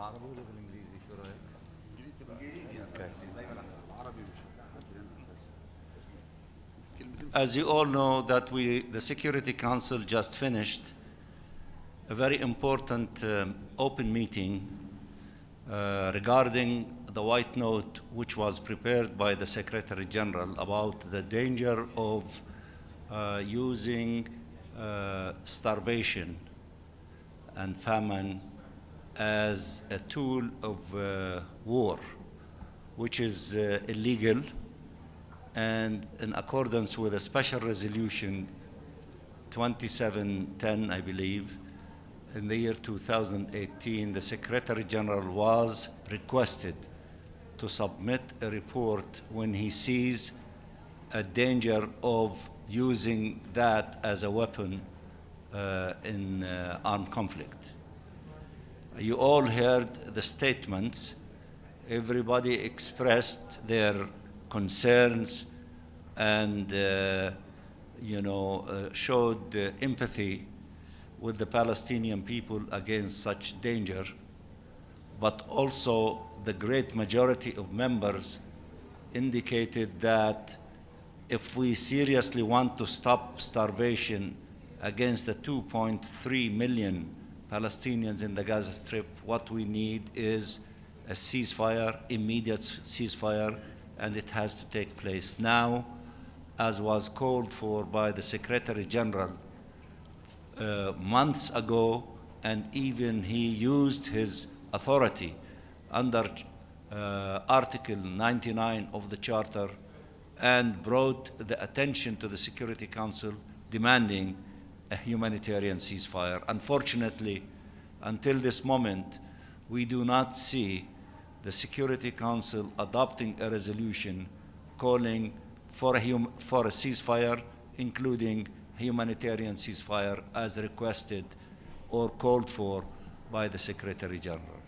بالعربي ولا بالانجليزي شو رايك؟ انجليزي As you all know that the Security Council just finished a very important open meeting regarding the white note which was prepared by the Secretary General about the danger of using starvation and famine as a tool of war, which is illegal, and in accordance with a special resolution 2710, I believe, in the year 2018, the Secretary General was requested to submit a report when he sees a danger of using that as a weapon in armed conflict. You all heard the statements. Everybody expressed their concerns and showed empathy with the Palestinian people against such danger, but also the great majority of members indicated that if we seriously want to stop starvation against the 2.3 million Palestinians in the Gaza Strip, what we need is a ceasefire, immediate ceasefire, and it has to take place now, as was called for by the Secretary General months ago, and even he used his authority under Article 99 of the Charter and brought the attention to the Security Council demanding a humanitarian ceasefire. Unfortunately, until this moment, we do not see the Security Council adopting a resolution calling for a ceasefire, including humanitarian ceasefire as requested or called for by the Secretary General.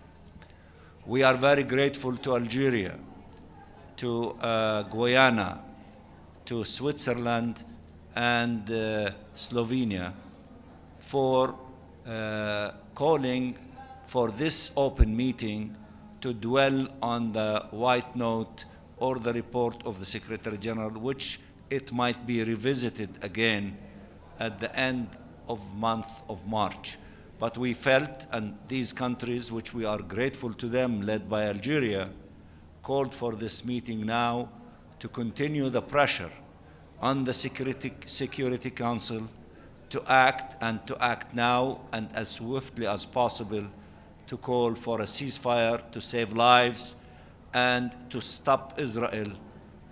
We are very grateful to Algeria, to Guyana, to Switzerland, and Slovenia for calling for this open meeting to dwell on the white note or the report of the Secretary General, which it might be revisited again at the end of month of March. But we felt, and these countries, which we are grateful to them, led by Algeria, called for this meeting now to continue the pressure on the Security Council to act, and to act now and as swiftly as possible to call for a ceasefire to save lives and to stop Israel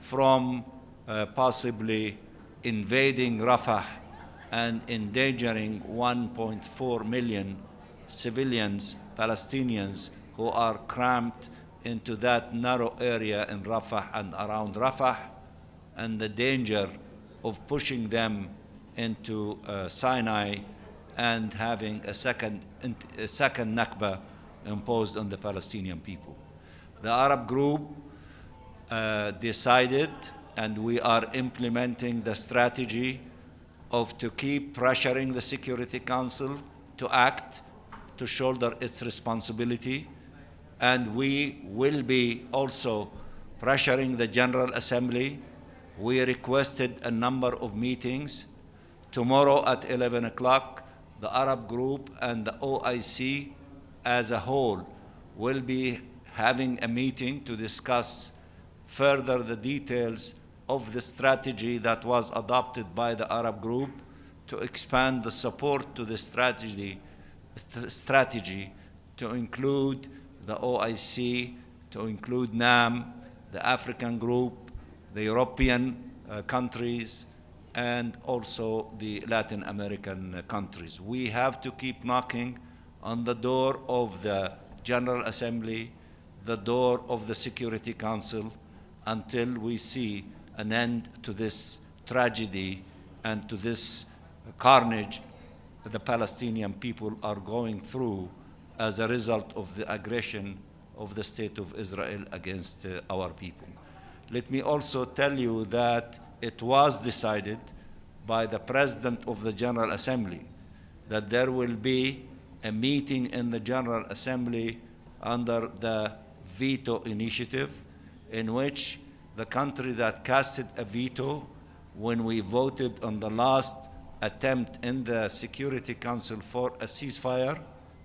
from possibly invading Rafah and endangering 1.4 million civilians, Palestinians, who are cramped into that narrow area in Rafah and around Rafah, and the danger of pushing them into Sinai and having a second Nakba imposed on the Palestinian people. The Arab group decided, and we are implementing the strategy to keep pressuring the Security Council to act, to shoulder its responsibility, and we will be also pressuring the General Assembly. We requested a number of meetings. Tomorrow at 11 o'clock, the Arab group and the OIC as a whole will be having a meeting to discuss further the details of the strategy that was adopted by the Arab group to expand the support to the strategy to include the OIC, to include NAM, the African group, the European countries, and also the Latin American countries. We have to keep knocking on the door of the General Assembly, the door of the Security Council, until we see an end to this tragedy and to this carnage that the Palestinian people are going through as a result of the aggression of the State of Israel against our people. Let me also tell you that it was decided by the President of the General Assembly that there will be a meeting in the General Assembly under the veto initiative, in which the country that casted a veto when we voted on the last attempt in the Security Council for a ceasefire,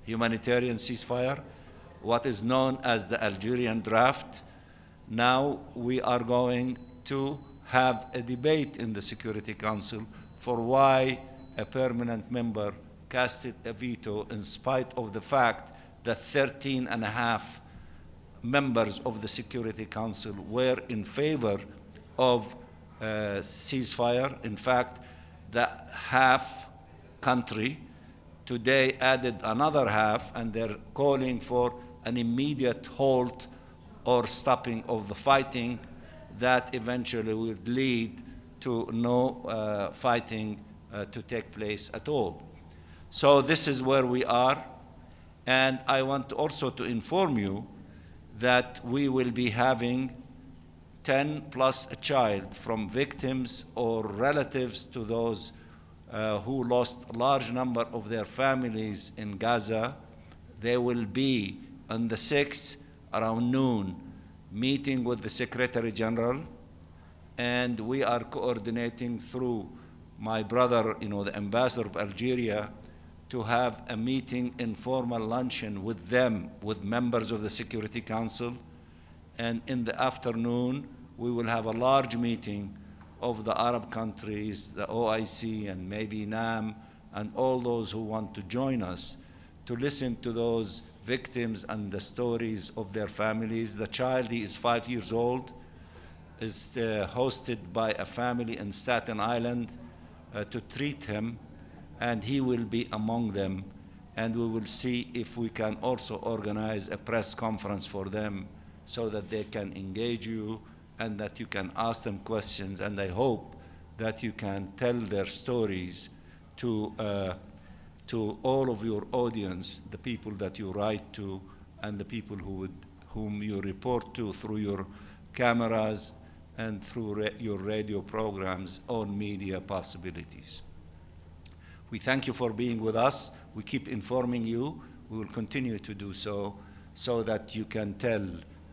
humanitarian ceasefire, what is known as the Algerian draft. Now we are going to have a debate in the Security Council for why a permanent member casted a veto in spite of the fact that 13.5 members of the Security Council were in favor of ceasefire. In fact, the half country today added another half, and they're calling for an immediate halt or stopping of the fighting that eventually would lead to no fighting to take place at all. So this is where we are, and I want also to inform you that we will be having 10 plus a child from victims or relatives to those who lost a large number of their families in Gaza. They will be on the 6th around noon meeting with the Secretary General, and we are coordinating through my brother, the ambassador of Algeria, to have a meeting, informal luncheon with them, with members of the Security Council. And in the afternoon, we will have a large meeting of the Arab countries, the OIC, and maybe NAM, and all those who want to join us to listen to those victims and the stories of their families. The child, he is 5 years old, is hosted by a family in Staten Island to treat him, and he will be among them. And we will see if we can also organize a press conference for them so that they can engage you and that you can ask them questions. And I hope that you can tell their stories to all of your audience, the people that you write to and the people whom you report to through your cameras and through your radio programs on media possibilities. We thank you for being with us. We keep informing you. We will continue to do so, so that you can tell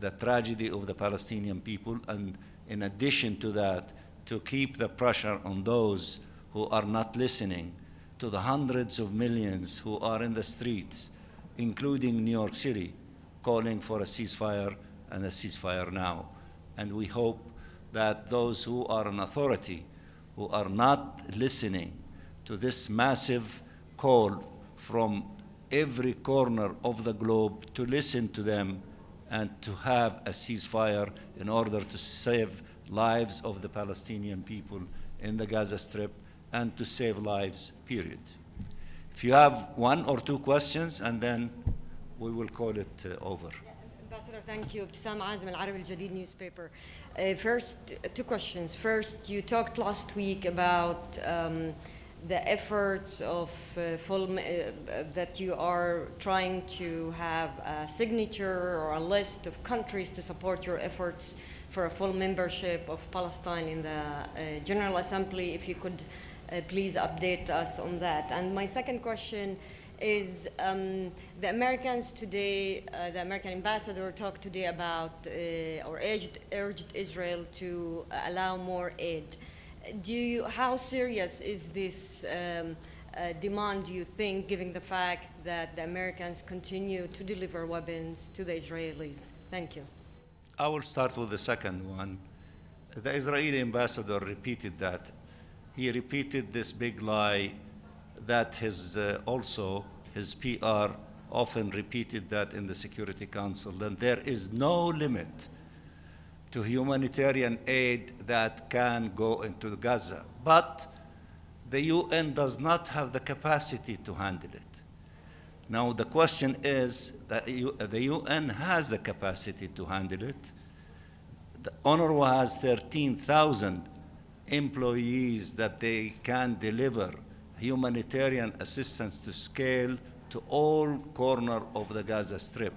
the tragedy of the Palestinian people, and in addition to that, to keep the pressure on those who are not listening, to the hundreds of millions who are in the streets, including New York City, calling for a ceasefire and a ceasefire now. And we hope that those who are in authority, who are not listening to this massive call from every corner of the globe, to listen to them and to have a ceasefire in order to save lives of the Palestinian people in the Gaza Strip and to save lives, period. If you have one or two questions, and then we will call it over. Ambassador, thank you. Ibtisam Azim, Al Arabi Al Jadid newspaper. First, two questions. First, you talked last week about the efforts of that you are trying to have a signature or a list of countries to support your efforts for a full membership of Palestine in the General Assembly. If you could please update us on that. And my second question is the Americans today, the American ambassador talked today about or urged Israel to allow more aid. How serious is this demand, do you think, given the fact that the Americans continue to deliver weapons to the Israelis? Thank you. I will start with the second one. The Israeli ambassador repeated that. He repeated this big lie that also his PR often repeated that in the Security Council, that there is no limit to humanitarian aid that can go into Gaza. But the UN does not have the capacity to handle it. Now the question is that the UN has the capacity to handle it. The UNRWA has 13,000 employees that they can deliver humanitarian assistance to scale to all corners of the Gaza Strip.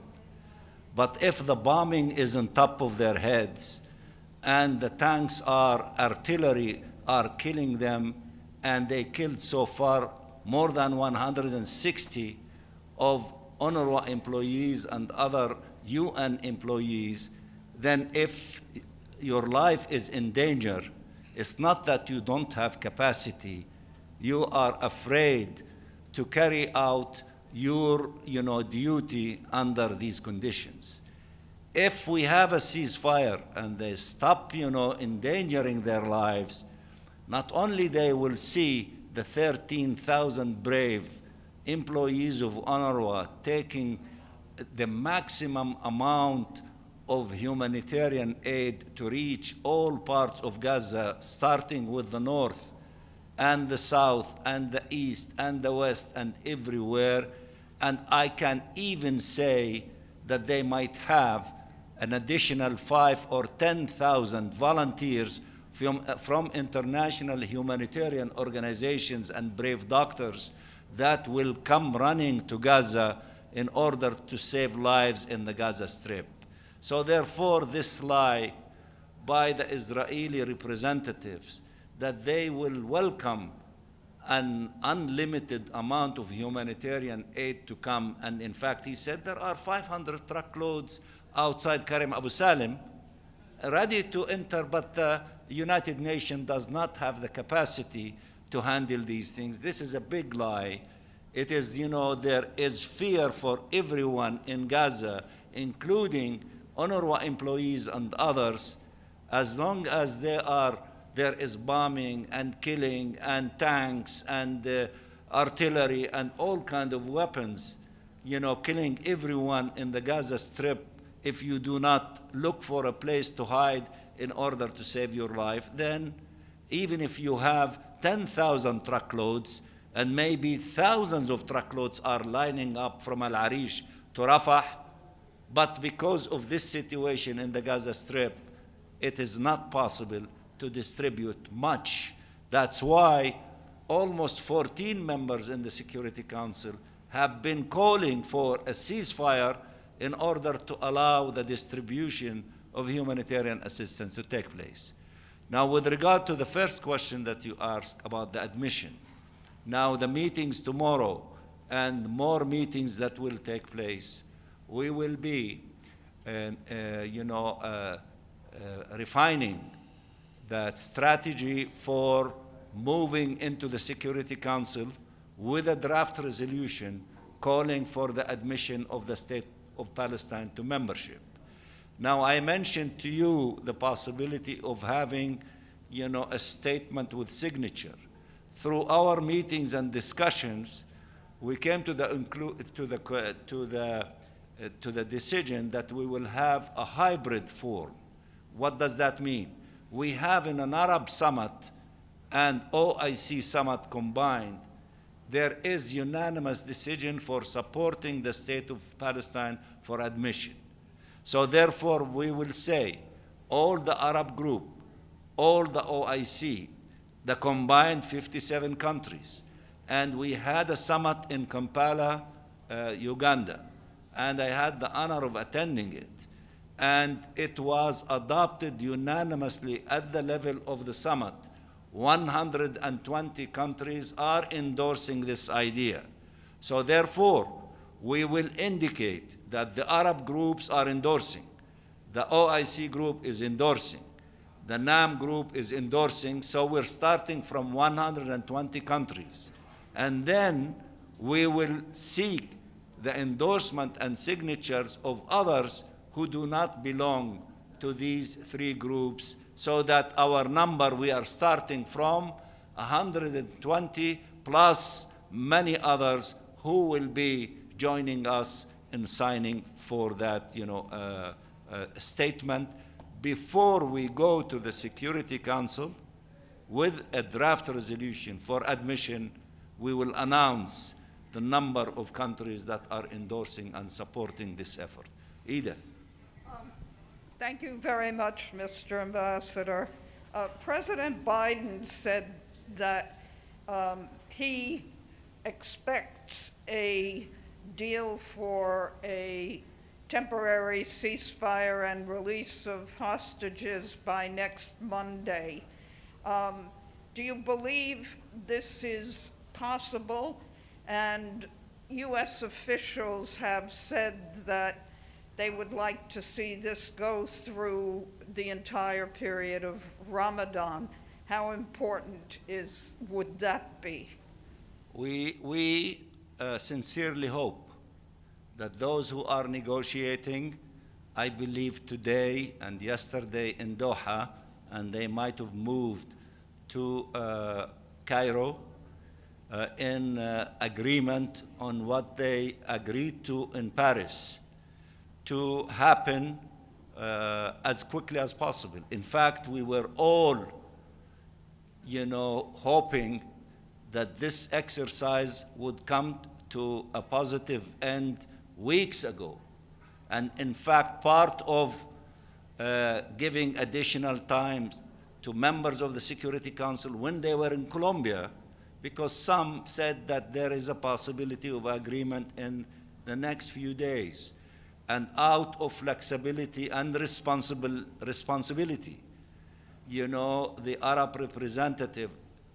But if the bombing is on top of their heads and the tanks artillery are killing them, and they killed so far more than 160 of UNRWA employees and other UN employees, then if your life is in danger, it's not that you don't have capacity. You are afraid to carry out your duty under these conditions. If we have a ceasefire and they stop endangering their lives, not only they will see the 13,000 brave employees of UNRWA taking the maximum amount of humanitarian aid to reach all parts of Gaza, starting with the north and the south and the east and the west and everywhere. And I can even say that they might have an additional 5,000 or 10,000 volunteers from international humanitarian organizations and brave doctors that will come running to Gaza in order to save lives in the Gaza Strip. So therefore, this lie by the Israeli representatives that they will welcome an unlimited amount of humanitarian aid to come, and in fact, he said there are 500 truckloads outside Karim Abu Salim ready to enter, but the United Nations does not have the capacity to handle these things. This is a big lie. It is, there is fear for everyone in Gaza, including UNRWA employees and others, as long as there is bombing and killing and tanks and artillery and all kinds of weapons, killing everyone in the Gaza Strip. If you do not look for a place to hide in order to save your life, then even if you have 10,000 truckloads, and maybe thousands of truckloads are lining up from Al Arish to Rafah, but because of this situation in the Gaza Strip, it is not possible to distribute much. That's why almost 14 members in the Security Council have been calling for a ceasefire in order to allow the distribution of humanitarian assistance to take place. Now, with regard to the first question that you asked about the admission, now the meetings tomorrow and more meetings that will take place, we will be refining that strategy for moving into the Security Council with a draft resolution calling for the admission of the State of Palestine to membership. Now, I mentioned to you the possibility of having, a statement with signature. Through our meetings and discussions, we came to the decision that we will have a hybrid form. What does that mean? We have in an Arab summit and OIC summit combined, there is unanimous decision for supporting the State of Palestine for admission. So therefore, we will say all the Arab group, all the OIC, the combined 57 countries, and we had a summit in Kampala, Uganda, and I had the honor of attending it. And it was adopted unanimously at the level of the summit. 120 countries are endorsing this idea. So therefore, we will indicate that the Arab groups are endorsing, the OIC group is endorsing, the NAM group is endorsing, so we're starting from 120 countries. And then we will seek the endorsement and signatures of others who do not belong to these three groups, so that our number, we are starting from 120 plus many others who will be joining us in signing for that statement before we go to the Security Council with a draft resolution for admission. We will announce the number of countries that are endorsing and supporting this effort. Edith. Thank you very much, Mr. Ambassador. President Biden said that he expects a deal for a temporary ceasefire and release of hostages by next Monday. Do you believe this is possible? And U.S. officials have said that they would like to see this go through the entire period of Ramadan. How important would that be? We sincerely hope that those who are negotiating, I believe today and yesterday in Doha, and they might have moved to Cairo, in agreement on what they agreed to in Paris to happen as quickly as possible. In fact, we were all, hoping that this exercise would come to a positive end weeks ago. And in fact, part of giving additional time to members of the Security Council when they were in Colombia, because some said that there is a possibility of agreement in the next few days. And out of flexibility and responsibility, the Arab representative,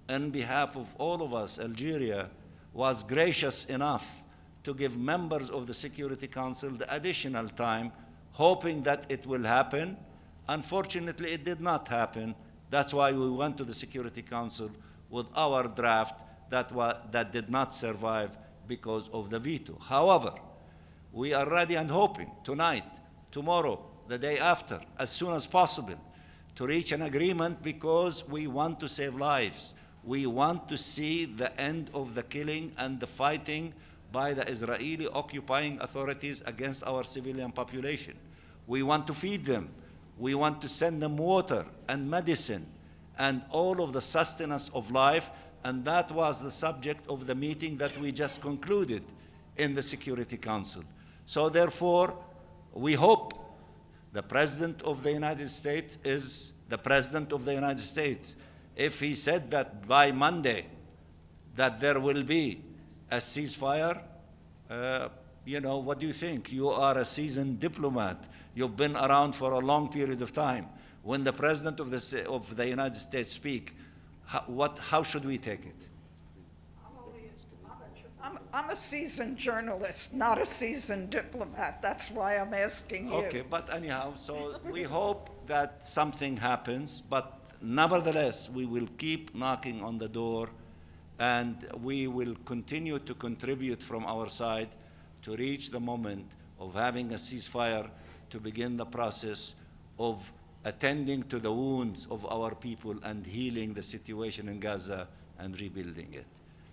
on behalf of all of us, Algeria, was gracious enough to give members of the Security Council the additional time, hoping that it will happen. Unfortunately, it did not happen. That's why we went to the Security Council with our draft that did not survive because of the veto. However, we are ready and hoping tonight, tomorrow, the day after, as soon as possible, to reach an agreement, because we want to save lives. We want to see the end of the killing and the fighting by the Israeli occupying authorities against our civilian population. We want to feed them. We want to send them water and medicine and all of the sustenance of life. And that was the subject of the meeting that we just concluded in the Security Council. So therefore, we hope the President of the United States is the President of the United States. If he said that by Monday that there will be a ceasefire, what do you think? You are a seasoned diplomat. You've been around for a long period of time. When the President of the United States speaks, how should we take it? I'm a seasoned journalist, not a seasoned diplomat. That's why I'm asking you. Okay, but anyhow, so we hope that something happens, but nevertheless, we will keep knocking on the door, and we will continue to contribute from our side to reach the moment of having a ceasefire, to begin the process of attending to the wounds of our people and healing the situation in Gaza and rebuilding it.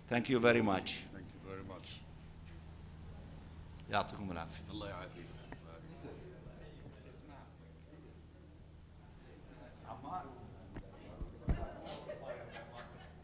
Thank you very much. Thank you very much. يعطيكم العافية. الله يعافيك.